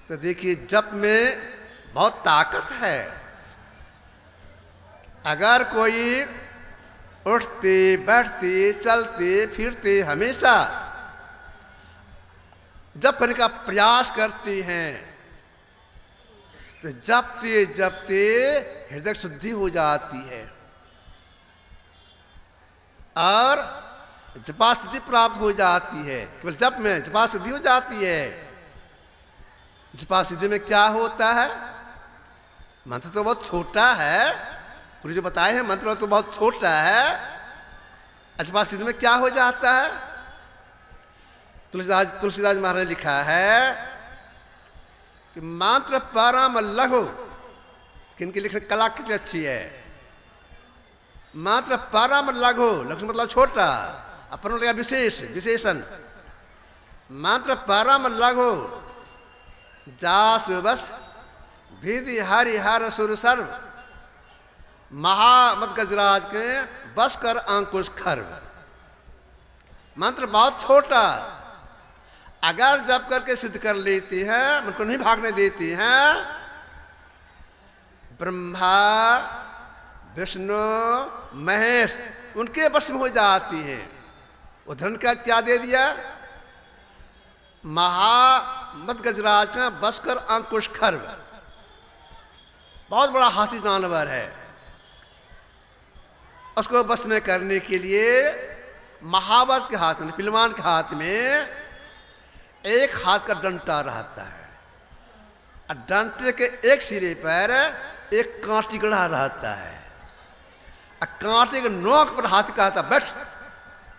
तो देखिए जप में बहुत ताकत है। अगर कोई उठते बैठते चलते फिरते हमेशा जप करने का प्रयास करती हैं तो जपते जपते हृदय शुद्धि हो जाती है और जपा सिद्धि प्राप्त हो जाती है। केवल जप में जपा सिद्धि हो जाती है। जपा सिद्धि में क्या होता है? मंत्र तो बहुत छोटा है, गुरु जो बताए हैं मंत्र तो बहुत छोटा है। जपा सिद्धि में क्या हो जाता है? तुलसीदास महाराज ने लिखा है कि मंत्र परम लघु, किनकी लिखने कला कितनी अच्छी है। मंत्र परम लघु, लघु मतलब छोटा, अपन लगा विशेष विशेषण। मंत्र परम लघु जासु बस विधि हरि हर सुर सर्व महामत गजराज के बस कर अंकुश खर्व। मंत्र बहुत छोटा, अगर जप करके सिद्ध कर लेती है, उनको नहीं भागने देती हैं, ब्रह्मा विष्णु महेश उनके वश में हो जाती है। उदाहरण का क्या दे दिया? महामत गजराज का बस कर अंकुश खर्व, बहुत बड़ा हाथी जानवर है। उसको बस में करने के लिए महावत के हाथ में, पिलवान के हाथ में एक हाथ का डंटा रहता है और डंटे के एक सिरे पर एक कांटी गढ़ा रहता है और कांटे के नोक पर हाथ का हाथ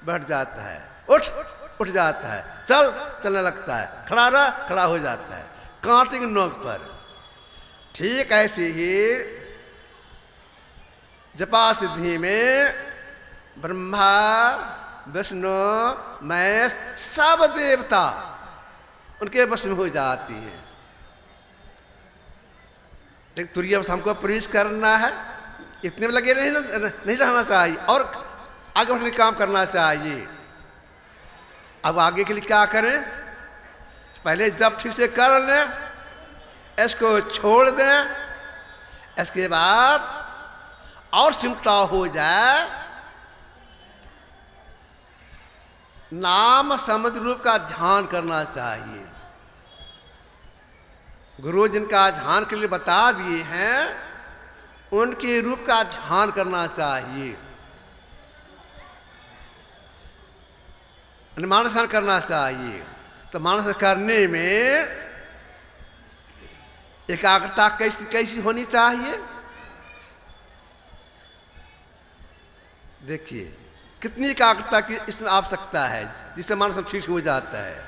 बैठ जाता है, उठ जाता है, चलने लगता है, खड़ा हो जाता है कांटे के नोक पर। ठीक ऐसे ही जपा सिद्धि में ब्रह्मा विष्णु महेश सब देवता उनके वश में हो जाती हैं। लेकिन तुरीय अवस्था हमको प्रवेश करना है, इतने में लगे नहीं रहना चाहिए और आगे बढ़ने काम करना चाहिए। अब आगे के लिए क्या करें? पहले जब ठीक से कर लें, इसको छोड़ दें, इसके बाद और सिमटा हो जाए नाम समुद्र रूप का ध्यान करना चाहिए। गुरु जिनका ध्यान के लिए बता दिए हैं उनके रूप का ध्यान करना चाहिए, मानस करना चाहिए। तो मानस करने में एकाग्रता कैसी होनी चाहिए? देखिए कितनी एकाग्रता की इसमें आवश्यकता है जिससे मानस ठीक हो जाता है।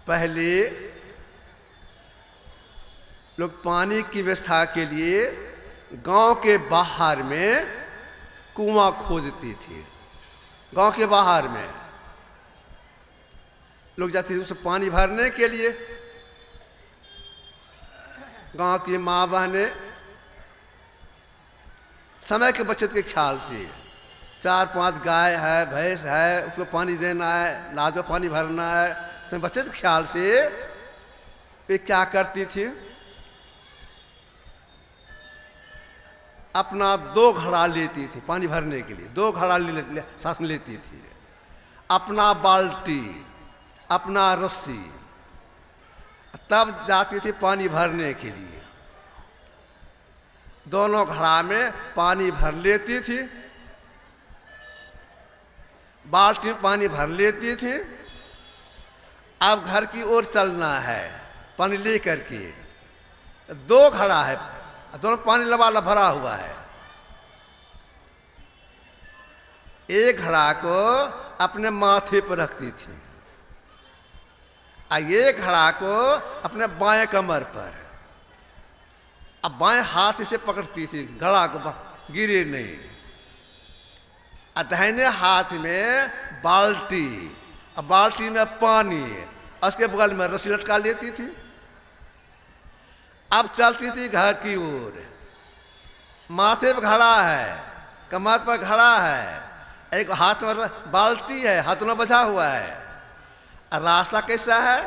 पहले लोग पानी की व्यवस्था के लिए गांव के बाहर में कुआं खोदते थे। गांव के बाहर में लोग जाते थे उसे पानी भरने के लिए। गांव की माँ बहनें समय के बचत के ख्याल से 4-5 गाय है, भैंस है, उसको पानी देना है, नाद में पानी भरना है, समय बचत के ख्याल से वे क्या करती थी? अपना 2 घड़ा लेती थी पानी भरने के लिए, 2 घड़ा साथ में लेती थी। अपना बाल्टी, अपना रस्सी, तब जाती थी पानी भरने के लिए। दोनों घड़ा में पानी भर लेती थी, बाल्टी में पानी भर लेती थी। अब घर की ओर चलना है पानी ले करके। 2 घड़ा है, दोनों पानी लबालब भरा हुआ है। एक घड़ा को अपने माथे पर रखती थी और एक घड़ा को अपने बाएं कमर पर। अब बाएं हाथ से पकड़ती थी घड़ा को, गिरे नहीं। और दाहिने हाथ में बाल्टी, और बाल्टी में पानी, उसके बगल में रस्सी लटका लेती थी। अब चलती थी घर की ओर, माथे पर घड़ा है, कमर पर घड़ा है, एक हाथ में बाल्टी है, हाथ में बचा हुआ है, और रास्ता कैसा है?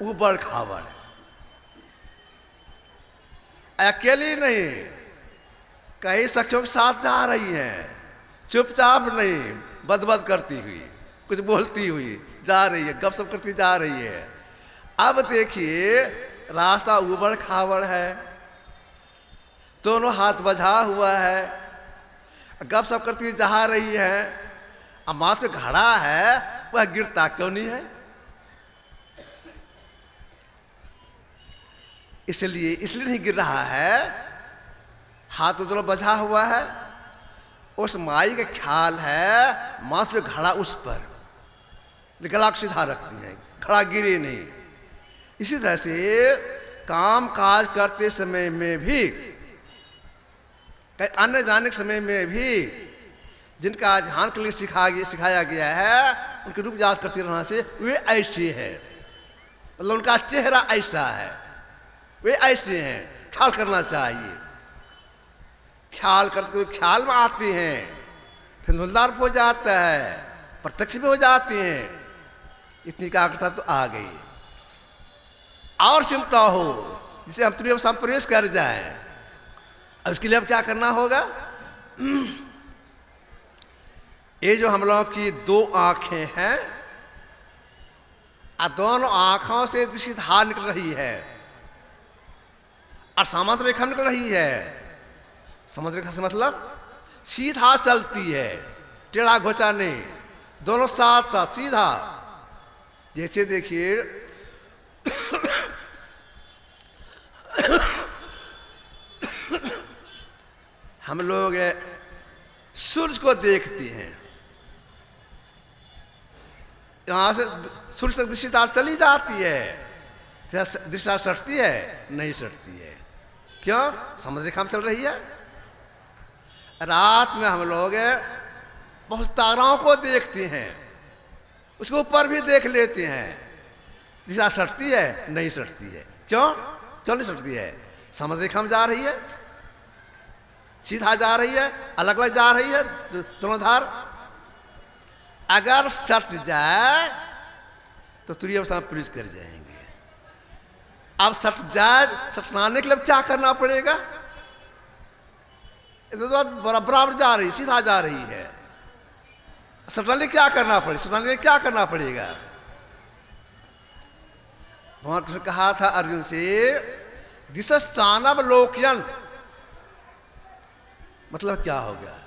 ऊबड़ खाबड़, अकेली नहीं, कई सखियों के साथ जा रही हैं, चुपचाप नहीं, बदबद करती हुई, कुछ बोलती हुई जा रही है, गपशप करती जा रही है। अब देखिए रास्ता ऊबड़ खाबड़ है, दोनों हाथ बझा हुआ है, गपशप करती हुई जा रही है। अब माथे घड़ा है, वह गिरता क्यों नहीं है? इसलिए नहीं गिर रहा है, हाथ तो दोनों बझा हुआ है। उस माई का ख्याल है माथे घड़ा उस पर, गला को सीधा रखती है, घड़ा गिरे नहीं। इसी तरह से काम काज करते समय में भी, कहीं आने जाने के समय में भी जिनका ध्यान के लिए सिखाया गया है, उनके रूप याद करते रहना से वे ऐसे हैं, मतलब उनका चेहरा ऐसा है, वे ऐसे हैं, ख्याल करना चाहिए। ख्याल करते हुए ख्याल में आते हैं, फिर धुलदार हो जाता है, प्रत्यक्ष भी हो जाते हैं। इतनी एकाग्रता तो आ गई। और चिंता हो जिसे हम तुरंत हम प्रवेश कर जाए, अब उसके लिए अब क्या करना होगा? ये जो हम लोगों की दो आंखें हैं, और दोनों आंखों से दृष्टि धार निकल रही है और समांतर रेखा निकल रही है। समांतर रेखा से मतलब सीधा चलती है, टेढ़ा घोचा नहीं, दोनों साथ साथ सीधा। जैसे देखिए हम लोग सूरज को देखते हैं, यहां से सूर्य तक दृष्टि चली जाती है, दृष्टि सटती है? नहीं सटती है। क्यों? समुद्र रेखा में चल रही है। रात में हम लोग बहुत ताराओं को देखते हैं, उसके ऊपर भी देख लेते हैं, दिशा सटती है? नहीं सटती है। क्यों? क्यों नहीं सटती है? समुद्र रेखा में जा रही है, सीधा जा रही है, अलग अलग जा रही है दोनों धार। अगर सट जाए तो तुरंत अवस्था में पुलिस कर जाएंगे। अब सट जाए, सटनाने के लिए क्या करना पड़ेगा? तो बराबर जा रही, सीधा जा रही है, सटनाने क्या करना पड़ेगा? सटनाने क्या करना पड़ेगा? भगवान कृष्ण कहा था अर्जुन से, दिशस्तानव लोकयन, मतलब क्या हो गया?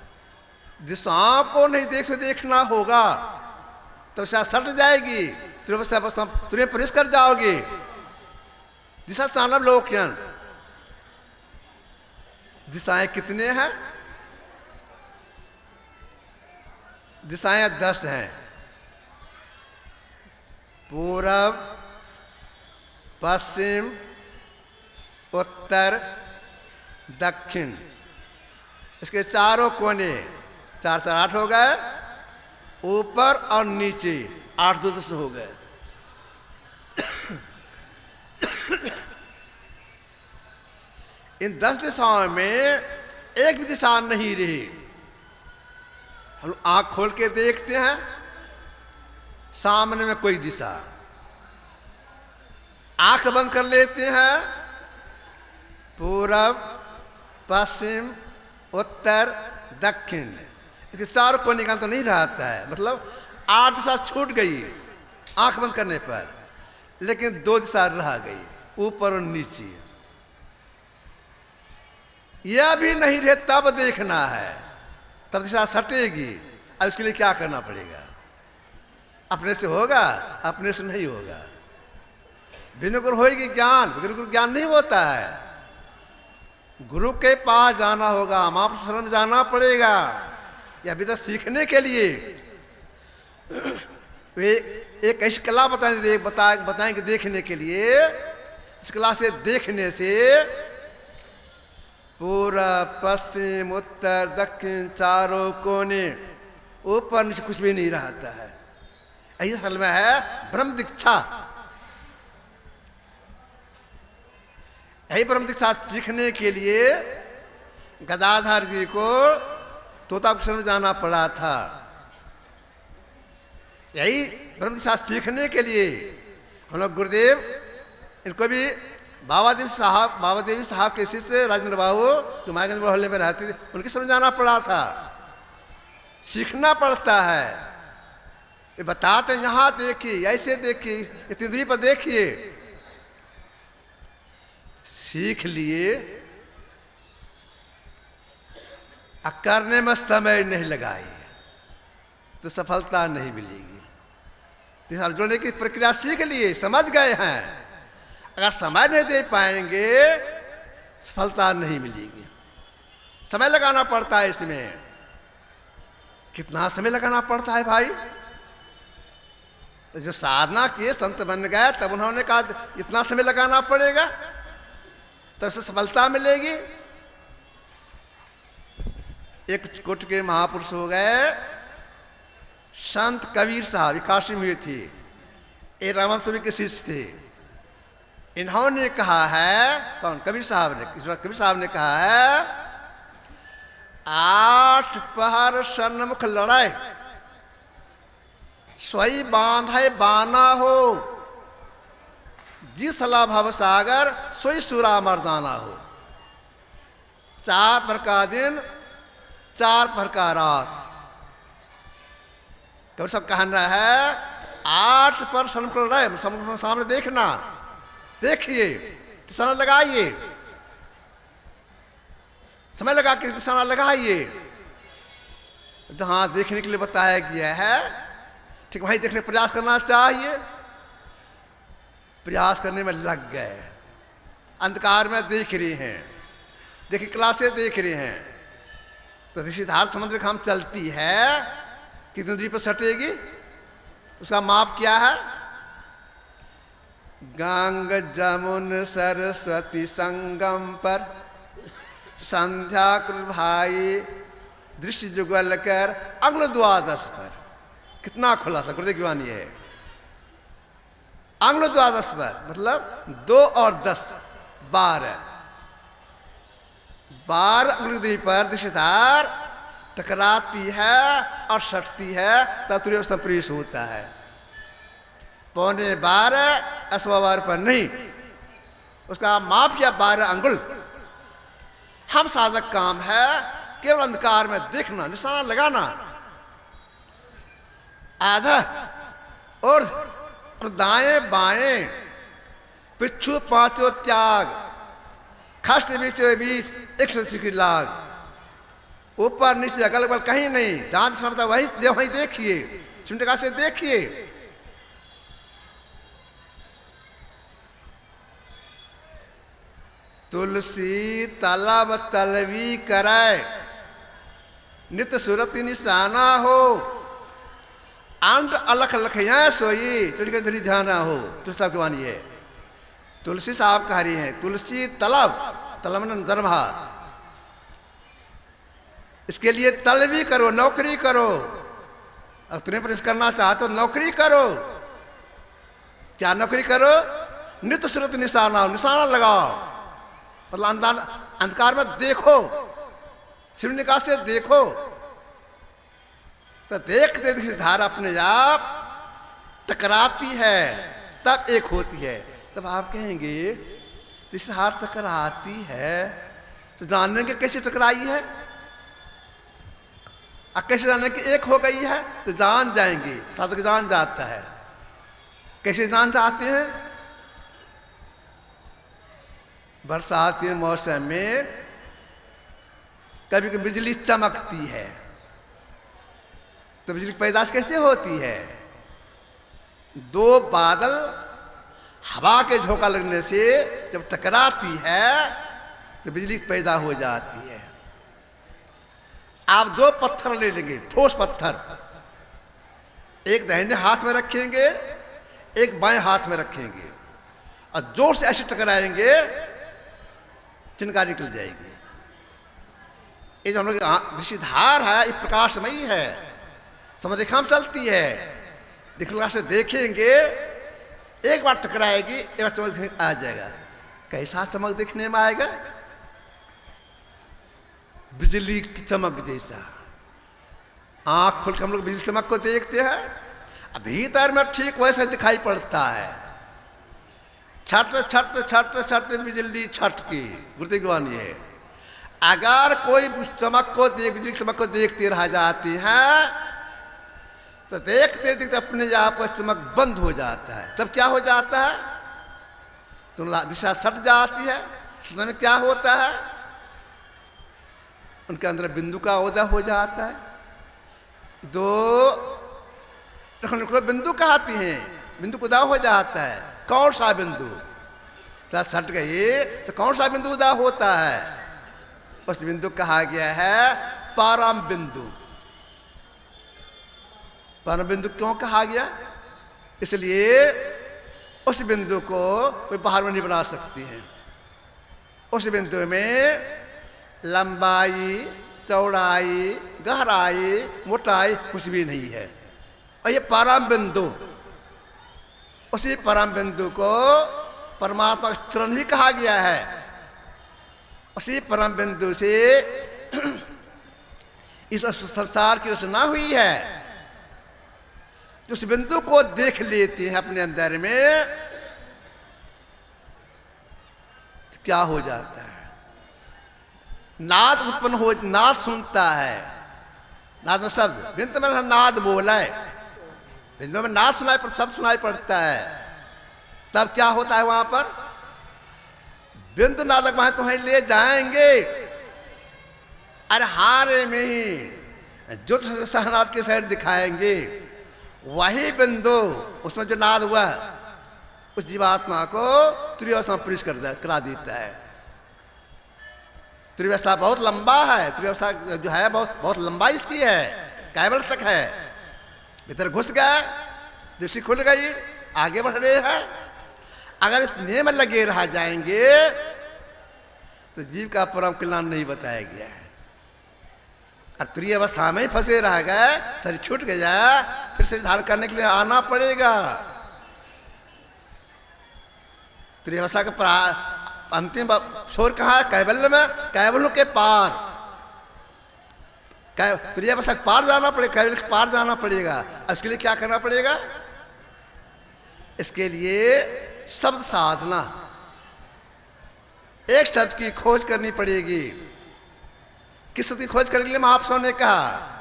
दिशाओं को नहीं देखना होगा तो शायद सट जाएगी, तुरंत प्रवेश कर जाओगे। दिशा स्थानव लोकयन, दिशाएं कितने हैं? दिशाएं 10 हैं, पूरब, पश्चिम, उत्तर, दक्षिण। इसके चारों कोने, 4 से 8 हो गए, ऊपर और नीचे 8 2 10 हो गए। इन 10 दिशाओं में एक भी दिशा नहीं रही। हम आंख खोल के देखते हैं, सामने में कोई दिशा, आंख बंद कर लेते हैं, पूरब, पश्चिम, उत्तर, दक्षिण, इसके चारों कोने का तो नहीं रहता है। मतलब 8 दिशा छूट गई आंख बंद करने पर, लेकिन 2 दिशा रह गई, ऊपर और नीचे। यह भी नहीं रहे तब देखना है, तब दिशा सटेगी। अब इसके लिए क्या करना पड़ेगा? अपने से होगा? अपने से नहीं होगा। बिना गुरु होएगी ज्ञान, बिना गुरु ज्ञान नहीं होता है। गुरु के पास जाना होगा, मां पर शरण जाना पड़ेगा। यह विद्या सीखने के लिए वे एक ऐसी कला बताएंगे देखने के लिए, इस कला से देखने से पूरब, पश्चिम, उत्तर, दक्षिण, चारों कोने, ऊपर नीचे कुछ भी नहीं रहता है। यही असल में है ब्रह्म दीक्षा। यही ब्रह्म दीक्षा सीखने के लिए गदाधर जी को तोतापुर में जाना पड़ा था। यही ब्रह्म दिशा सीखने के लिए हम लोग गुरुदेव इनको भी बाबा देवी साहब के शिष्य राजेंद्र बाबू जो मायगंज मोहल्ले में रहते थे, उनके समझाना पड़ा था। सीखना पड़ता है। ये बताते यहाँ देखिए, ऐसे देखिए, इतनी दूरी पर देखिए। सीख लिए, करने में समय नहीं लगाए तो सफलता नहीं मिलेगी। तो जोड़ने की प्रक्रिया सीख लिए, समझ गए हैं, अगर समय नहीं दे पाएंगे सफलता नहीं मिलेगी। समय लगाना पड़ता है इसमें। कितना समय लगाना पड़ता है भाई। जो साधना किए संत बन गए तब उन्होंने कहा इतना समय लगाना पड़ेगा तब से सफलता मिलेगी। एक कोट के महापुरुष हो गए संत कबीर साहब, काशी में हुए थे, ये रावण स्वामी के शिष्य थे। इन्होंने कहा है, कौन? कबीर साहब ने, कबीर साहब ने कहा है 8 पहर सन्मुख लड़ाई सोई बांधे बाना हो, जिसला भव सागर सोई सुरा मर्दाना हो। 4 पहर का दिन 4 पहर का रात। कबीर साहब कहना है 8 पर सन्मुख लड़ाई, सामने देखना, देखिए, निशाना लगाइए, समय लगा के निशाना लगाइए। जहां देखने के लिए बताया गया है ठीक वहीं देखने का प्रयास करना चाहिए। प्रयास करने में लग गए, अंधकार में देख रहे हैं, देखिए क्लासे देख रहे हैं। तो सिद्धार्थ समुद्र काम चलती है, कितनी दूरी पर सटेगी, उसका माप क्या है? गंग जमुन सरस्वती संगम पर संध्या भाई दृश्य जुगल कर अग्ल द्वादश पर। कितना खुलासा गुरुदेव की वाणी है। अग्ल द्वादश पर मतलब 2 और 10 12 अग्नि पर दिशाधार टकराती है और सटती है, तब तुरंत अवस्था प्रवेश होता है। 12:15 असवार पर नहीं, उसका माप किया 12 अंगुल। हम साधक काम है केवल अंधकार में देखना, निशाना लगाना। आधा और दाएं बाएं पिछू 5 त्याग, खष्ट बीचों बीच 180 की लाग, ऊपर नीचे अगल बगल कहीं नहीं, जहां समझता वहीं देखिए, चिंटका से देखिए। तुलसी तलब तलवी कराए नित सुरति निशाना हो, अंड अलख लखया सोई चढ़कर धरी ध्याना हो। तुलसी साहब की वाणी है। तुलसी साहब कह रही हैं तुलसी तलब दरभा, इसके लिए तलवी करो, नौकरी करो। अब तुम्हें प्रवेश करना चाहते हो नौकरी करो। क्या नौकरी करो? नित्य सुरत निशाना, निशाना लगाओ, मतलब अंधकार में देखो, शिवनिका से देखो, तो देखते देखते धारा अपने आप टकराती है, तब एक होती है। तब आप कहेंगे दिशा टकराती है तो जानने के कैसे टकराई है, कैसे जाने की एक हो गई है, तो जान जाएंगे। साधक जान जाता है। कैसे जान जाते हैं? बरसात के मौसम में कभी कभी बिजली चमकती है, तो बिजली की पैदाश कैसे होती है? 2 बादल हवा के झोंका लगने से जब टकराती है तो बिजली पैदा हो जाती है। आप 2 पत्थर ले लेंगे, ठोस पत्थर, एक दाहिने हाथ में रखेंगे, एक बाएं हाथ में रखेंगे, और जोर से ऐसे टकराएंगे चिनगारी निकल जाएगी। ये जो हम लोग दृष्टिधार है, ये प्रकाशमयी है, समरेखा में चलती है। दिखला से देखेंगे, एक बार टकराएगी, एक बार चमक दिखने आ जाएगा। कैसा चमक दिखने में आएगा? बिजली की चमक जैसा। आंख खोल के हम लोग बिजली चमक को देखते हैं, भीतर में ठीक वैसे दिखाई पड़ता है। छट छट छट छट बिजली छटकी गुरु की है। अगर कोई चमक को बिजली चमक को देखते रह जाती है तो देखते देखते अपने आप पर चमक बंद हो जाता है। तब क्या हो जाता है? तो दिशा सट जाती है। समय में क्या होता है? उनके अंदर बिंदु का उदय हो जाता है। दो बिंदु कहती हैं, बिंदु उदय हो जाता है। कौन सा बिंदु? तो सट गई तो कौन सा बिंदु उदय होता है? उस बिंदु कहा गया है परम बिंदु। परम बिंदु क्यों कहा गया? इसलिए उस बिंदु को कोई बाहर में नहीं बना सकती है। उस बिंदु में लंबाई, चौड़ाई, गहराई, मोटाई कुछ भी नहीं है। और ये परम बिंदु, उसी परम बिंदु को परमात्मा का चरण भी कहा गया है। उसी परम बिंदु से इस संसार की रचना हुई है। उस बिंदु को देख लेते हैं अपने अंदर में तो क्या हो जाता है? नाद उत्पन्न हो, नाद सुनता है। नाद में शब्द, बिंदु में नाद बोला है, बिंदु में नाद सुनाई पर शब्द सुनाई पड़ता है। तब क्या होता है? वहां पर बिंदु नादक वहां तुम्हें ले जाएंगे। अरे हारे में ही जो सहनाद के साइड दिखाएंगे, वही बिंदु उसमें जो नाद हुआ उस जीवात्मा को त्रिअवस्था में प्रवेश करा देता है। त्रिअवस्था बहुत लंबा है। त्रिअवस्था जो है बहुत लंबा इसकी है, कैवल तक है। भीतर घुस गया, दृष्टि खुल गई, आगे बढ़ रहे हैं। अगर इस नियम लगे रह जाएंगे तो जीव का परम कल्याण नहीं बताया गया है। और तुरीय अवस्था में ही फंसे रह गए, शरीर छूट गया, फिर शरीर धारण करने के लिए आना पड़ेगा। तुरीय अवस्था का अंतिम छोर कहाँ है? कैवल्य में, कैवल्य के पार। तुरीय अवस्था के पार जाना पड़ेगा, कैवल्य के पार जाना पड़ेगा। अब इसके लिए क्या करना पड़ेगा? इसके लिए शब्द साधना, एक शब्द की खोज करनी पड़ेगी। किस शब्द की खोज करने के लिए महापुरुषों ने कहा?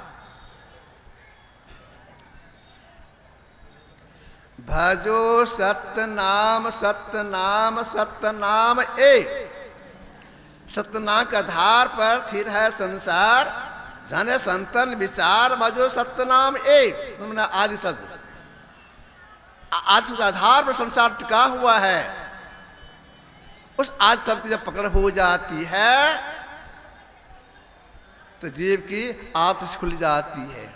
भजो सत्य नाम, सत्य नाम, सत्य नाम एक। सत्य नाम के आधार पर स्थिर है संसार, जाने संतन विचार। भजो सत्य नाम एक, आदि शब्द, आदि के आधार पर संसार टिका हुआ है। उस आदि शब्द की जब पकड़ हो जाती है तो जीव की आप से खुल जाती है।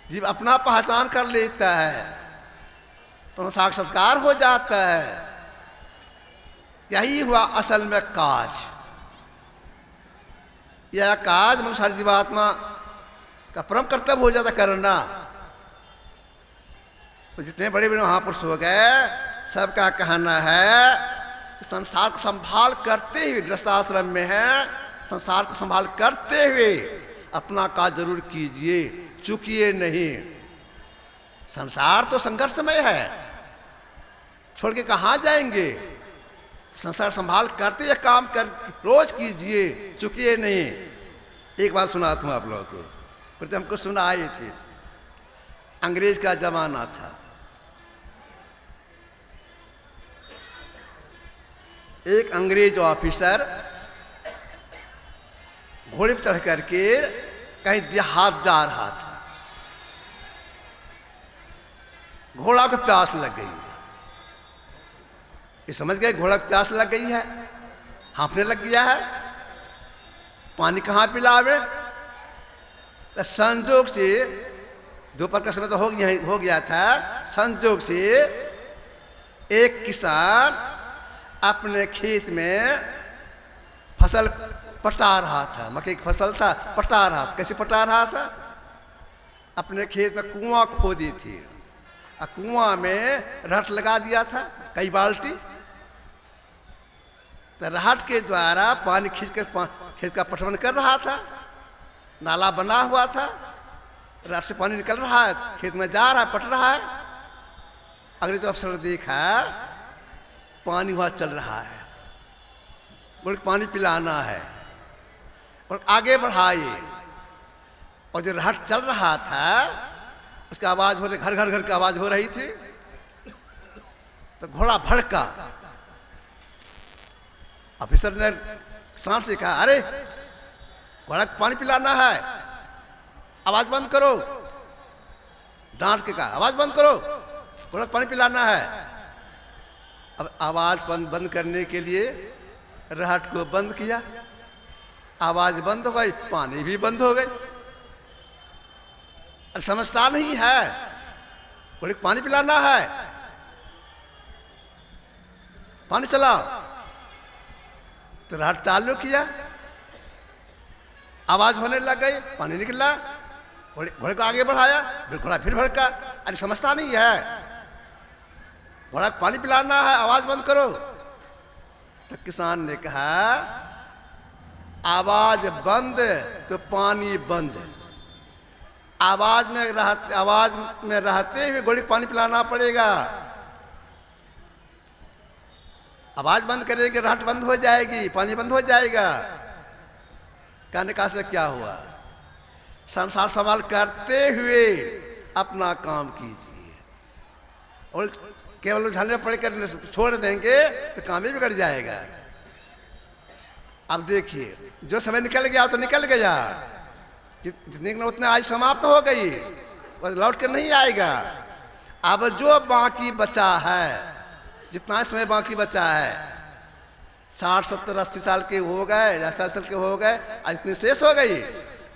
जीव अपना पहचान कर लेता है, तो साक्षात्कार हो जाता है। यही हुआ असल में काज। यह काज मनुष्य जीवात्मा का परम कर्तव्य हो जाता करना। तो जितने बड़े बड़े महापुरुष हो गए, सबका कहना है संसार को संभाल करते हुए, गृहस्थाश्रम में है, संसार को संभाल करते हुए अपना काज जरूर कीजिए, चूकिए नहीं। संसार तो संघर्षमय है, छोड़ के कहाँ जाएंगे? संसार संभाल करते हुए काम कर रोज कीजिए, चूकिए नहीं। एक बात सुनाता हूँ आप लोगों को, फिर हमको सुना आई थी। अंग्रेज का जमाना था। एक अंग्रेज ऑफिसर घोड़े पर चढ़ करके कहीं देहात जा रहा था। घोड़ा को प्यास लग गई। ये समझ गए घोड़ा को प्यास लग गई है, हांफने लग गया है, पानी कहाँ पिलावे? तो संजोग से दोपहर का समय तो हो गया था। संजोग से एक किसान अपने खेत में फसल पटा रहा था। मकई की फसल था, पटा रहा था। कैसे पटा रहा था? अपने खेत में कुआं खोदी थी और कुआं में रहट लगा दिया था, कई बाल्टी। तो रहट के द्वारा पानी खींच कर खेत का पटवन कर रहा था। नाला बना हुआ था, रात से पानी निकल रहा है, खेत में जा रहा है, पट रहा है। अगले जो अफसर देखा पानी वहां चल रहा है, बोले पानी पिलाना है, और आगे बढ़ाए। और जो राहट चल रहा था उसका आवाज हो रही, घर घर घर की आवाज हो रही थी। तो घोड़ा भड़का। ऑफिसर ने सांस से कहा, अरे घोड़ा को पानी पिलाना है, आवाज बंद करो। डांट के कहा, आवाज बंद करो, घोड़ा को पानी पिलाना है। अब आवाज बंद करने के लिए राहट को बंद किया, आवाज बंद हो गई, पानी भी बंद हो गई। समझता नहीं है, बोले पानी पिलाना है, पानी चलाओ। तो राहट चालू किया, आवाज होने लग गई, पानी निकला, घोड़े को आगे बढ़ाया, फिर घोड़ा फिर भड़का। अरे समझता नहीं है, घोड़ा को पानी पिलाना है, आवाज बंद करो। तो किसान ने कहा, आवाज बंद तो पानी बंद। आवाज में रहते हुए घोड़े को पानी पिलाना पड़ेगा। आवाज बंद करेंगे, राहट बंद हो जाएगी, पानी बंद हो जाएगा। कहने का से क्या हुआ, संसार संभाल करते हुए अपना काम कीजिए, और केवल झलने पड़ कर छोड़ देंगे तो काम ही बिगड़ जाएगा। अब देखिए, जो समय निकल गया तो निकल गया, जितने उतने आयु समाप्त हो गई, बस लौट कर नहीं आएगा। अब जो बाकी बचा है, जितना समय बाकी बचा है, 60 70 80 साल के हो गए या 80 साल के हो गए, आज इतनी शेष हो गई।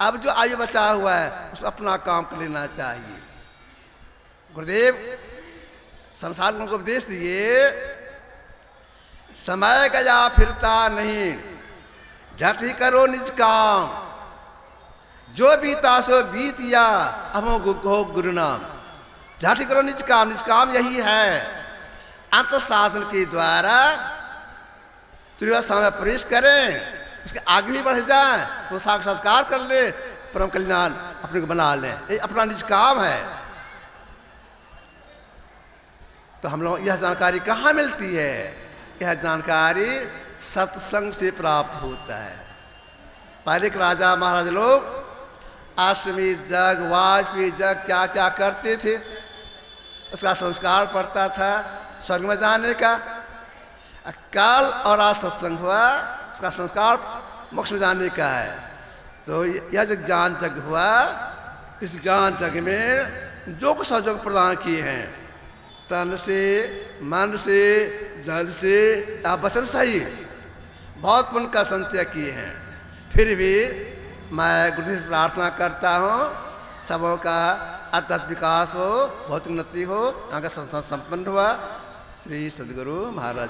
अब जो आयु बचा हुआ है उसको अपना काम कर लेना चाहिए। गुरुदेव संसार को उपदेश दिए, समय गया फिरता नहीं, झट ही करो निज काम, जो बीता सो बीतिया, अमो हो गुरु नाम। झट ही करो निज काम यही है। अंत साधन के द्वारा त्रिवस्था में प्रवेश करें, उसके आगे भी बढ़ जाए, तो साक्षात्कार कर ले, परम कल्याण अपने को बना लें, ये अपना निज काम है। तो हम लोग यह जानकारी कहाँ मिलती है? यह जानकारी सत्संग से प्राप्त होता है। पहले के राजा महाराज लोग अश्वमेध जग, वाजपेयी जग क्या क्या करते थे, उसका संस्कार पड़ता था स्वर्ग में जाने का। कल और आज सत्संग हुआ, उसका संस्कार मोक्ष में जाने का है। तो यह जो ज्ञान जग हुआ, इस ज्ञान जग में जो कुछ सहयोग प्रदान किए हैं, तन से, मन से, धन से या वचन से ही बहुत पुण्य का संचय किए हैं। फिर भी मैं गुरु से प्रार्थना करता हूँ, सबों का अत्यंत विकास हो, बहुत उन्नति हो, यहाँ का संस्थान संपन्न हुआ। श्री सद्गुरु महाराज।